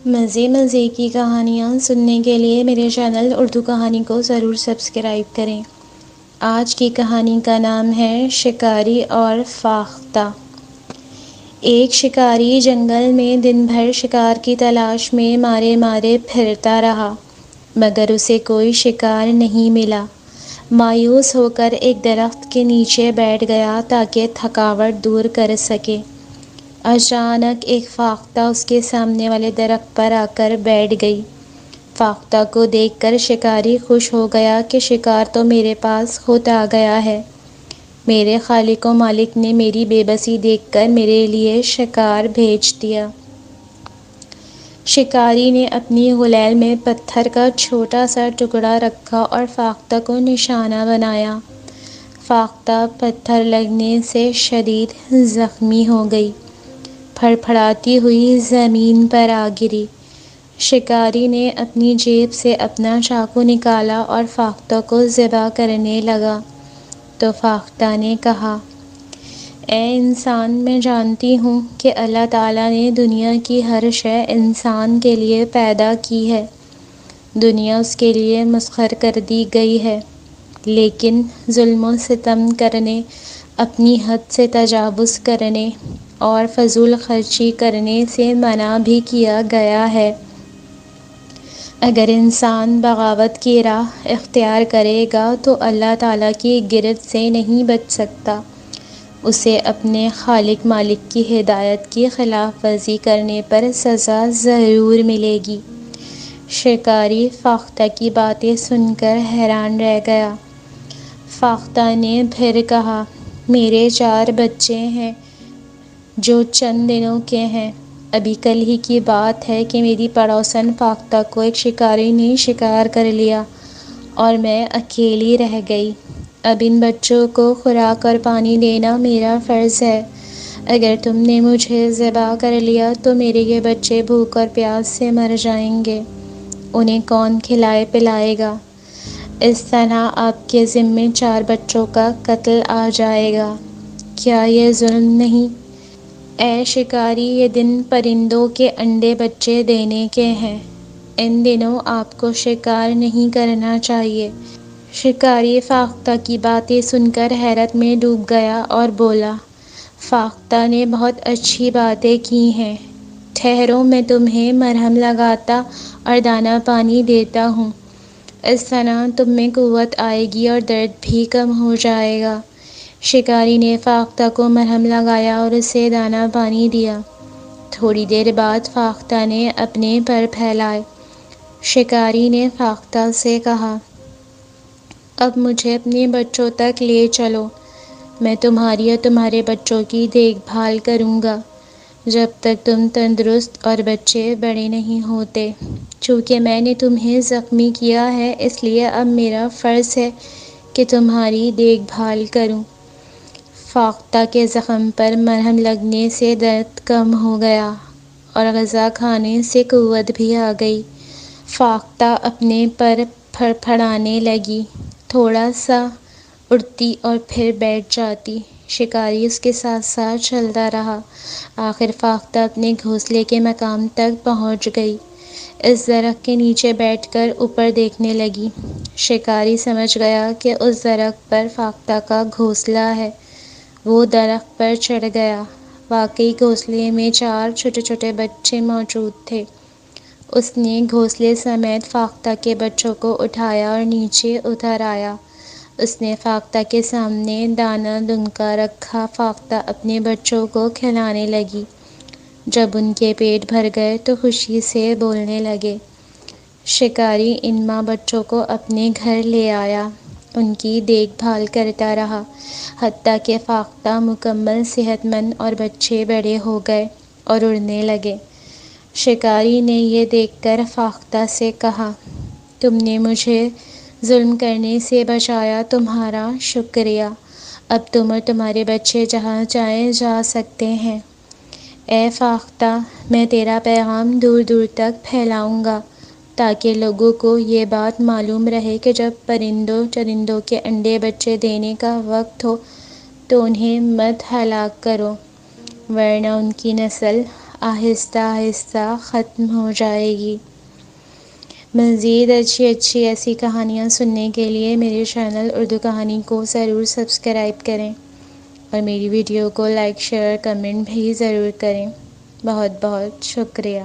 مزے کی کہانیاں سننے کے لیے میرے چینل اردو کہانی کو ضرور سبسکرائب کریں۔ آج کی کہانی کا نام ہے شکاری اور فاختہ۔ ایک شکاری جنگل میں دن بھر شکار کی تلاش میں مارے مارے پھرتا رہا، مگر اسے کوئی شکار نہیں ملا۔ مایوس ہو کر ایک درخت کے نیچے بیٹھ گیا تاکہ تھکاوٹ دور کر سکے۔ اچانک ایک فاختہ اس کے سامنے والے درخت پر آ کر بیٹھ گئی۔ فاختہ کو دیکھ کر شکاری خوش ہو گیا کہ شکار تو میرے پاس خود آ گیا ہے۔ میرے خالق و مالک نے میری بے بسی دیکھ کر میرے لیے شکار بھیج دیا۔ شکاری نے اپنی غلیل میں پتھر کا چھوٹا سا ٹکڑا رکھا اور فاختہ کو نشانہ بنایا۔ فاختہ پتھر لگنے سے شدید زخمی ہو گئی، پھڑپھڑاتی ہوئی زمین پر آ گری۔ شکاری نے اپنی جیب سے اپنا چاقو نکالا اور فاختہ کو ذبح کرنے لگا تو فاختہ نے کہا، اے انسان، میں جانتی ہوں کہ اللہ تعالیٰ نے دنیا کی ہر شے انسان کے لیے پیدا کی ہے۔ دنیا اس کے لیے مسخر کر دی گئی ہے، لیکن ظلم و ستم کرنے، اپنی حد سے تجاوز کرنے اور فضول خرچی کرنے سے منع بھی کیا گیا ہے۔ اگر انسان بغاوت کی راہ اختیار کرے گا تو اللہ تعالیٰ کی گرفت سے نہیں بچ سکتا۔ اسے اپنے خالق مالک کی ہدایت کی خلاف ورزی کرنے پر سزا ضرور ملے گی۔ شکاری فاختہ کی باتیں سن کر حیران رہ گیا۔ فاختہ نے پھر کہا، میرے 4 بچے ہیں جو چند دنوں کے ہیں۔ ابھی کل ہی کی بات ہے کہ میری پڑوسن فاختہ کو ایک شکاری نے شکار کر لیا اور میں اکیلی رہ گئی۔ اب ان بچوں کو خوراک اور پانی دینا میرا فرض ہے۔ اگر تم نے مجھے ذبح کر لیا تو میرے یہ بچے بھوک اور پیاس سے مر جائیں گے۔ انہیں کون کھلائے پلائے گا؟ اس طرح آپ کے ذمے 4 بچوں کا قتل آ جائے گا۔ کیا یہ ظلم نہیں؟ اے شکاری، یہ دن پرندوں کے انڈے بچے دینے کے ہیں۔ ان دنوں آپ کو شکار نہیں کرنا چاہیے۔ شکاری فاختہ کی باتیں سن کر حیرت میں ڈوب گیا اور بولا، فاختہ نے بہت اچھی باتیں کی ہیں۔ ٹھہرو، میں تمہیں مرہم لگاتا اور دانہ پانی دیتا ہوں۔ اس طرح تم میں قوت آئے گی اور درد بھی کم ہو جائے گا۔ شکاری نے فاختہ کو مرہم لگایا اور اسے دانہ پانی دیا۔ تھوڑی دیر بعد فاختہ نے اپنے پر پھیلائے۔ شکاری نے فاختہ سے کہا، اب مجھے اپنے بچوں تک لے چلو۔ میں تمہاری اور تمہارے بچوں کی دیکھ بھال کروں گا جب تک تم تندرست اور بچے بڑے نہیں ہوتے۔ چونکہ میں نے تمہیں زخمی کیا ہے، اس لیے اب میرا فرض ہے کہ تمہاری دیکھ بھال کروں۔ فاختہ کے زخم پر مرہم لگنے سے درد کم ہو گیا اور غذا کھانے سے قوت بھی آ گئی۔ فاختہ اپنے پر پھڑپھڑانے لگی، تھوڑا سا اٹھتی اور پھر بیٹھ جاتی۔ شکاری اس کے ساتھ ساتھ چلتا رہا۔ آخر فاختہ اپنے گھونسلے کے مقام تک پہنچ گئی۔ اس درخت کے نیچے بیٹھ کر اوپر دیکھنے لگی۔ شکاری سمجھ گیا کہ اس درخت پر فاختہ کا گھونسلہ ہے۔ وہ درخت پر چڑھ گیا۔ واقعی گھونسلے میں 4 چھوٹے چھوٹے بچے موجود تھے۔ اس نے گھونسلے سمیت فاختہ کے بچوں کو اٹھایا اور نیچے اتر آیا۔ اس نے فاختہ کے سامنے دانہ دنکا رکھا۔ فاختہ اپنے بچوں کو کھلانے لگی۔ جب ان کے پیٹ بھر گئے تو خوشی سے بولنے لگے۔ شکاری ان ماں بچوں کو اپنے گھر لے آیا، ان کی دیکھ بھال کرتا رہا، حتیٰ کہ فاختہ مکمل صحت مند اور بچے بڑے ہو گئے اور اڑنے لگے۔ شکاری نے یہ دیکھ کر فاختہ سے کہا، تم نے مجھے ظلم کرنے سے بچایا، تمہارا شکریہ۔ اب تم اور تمہارے بچے جہاں چاہیں جا سکتے ہیں۔ اے فاختہ، میں تیرا پیغام دور دور تک پھیلاؤں گا تاکہ لوگوں کو یہ بات معلوم رہے کہ جب پرندوں چرندوں کے انڈے بچے دینے کا وقت ہو تو انہیں مت ہلاک کرو، ورنہ ان کی نسل آہستہ آہستہ ختم ہو جائے گی۔ مزید اچھی ایسی کہانیاں سننے کے لیے میرے چینل اردو کہانی کو ضرور سبسکرائب کریں اور میری ویڈیو کو لائک شیئر کمنٹ بھی ضرور کریں۔ بہت بہت شکریہ۔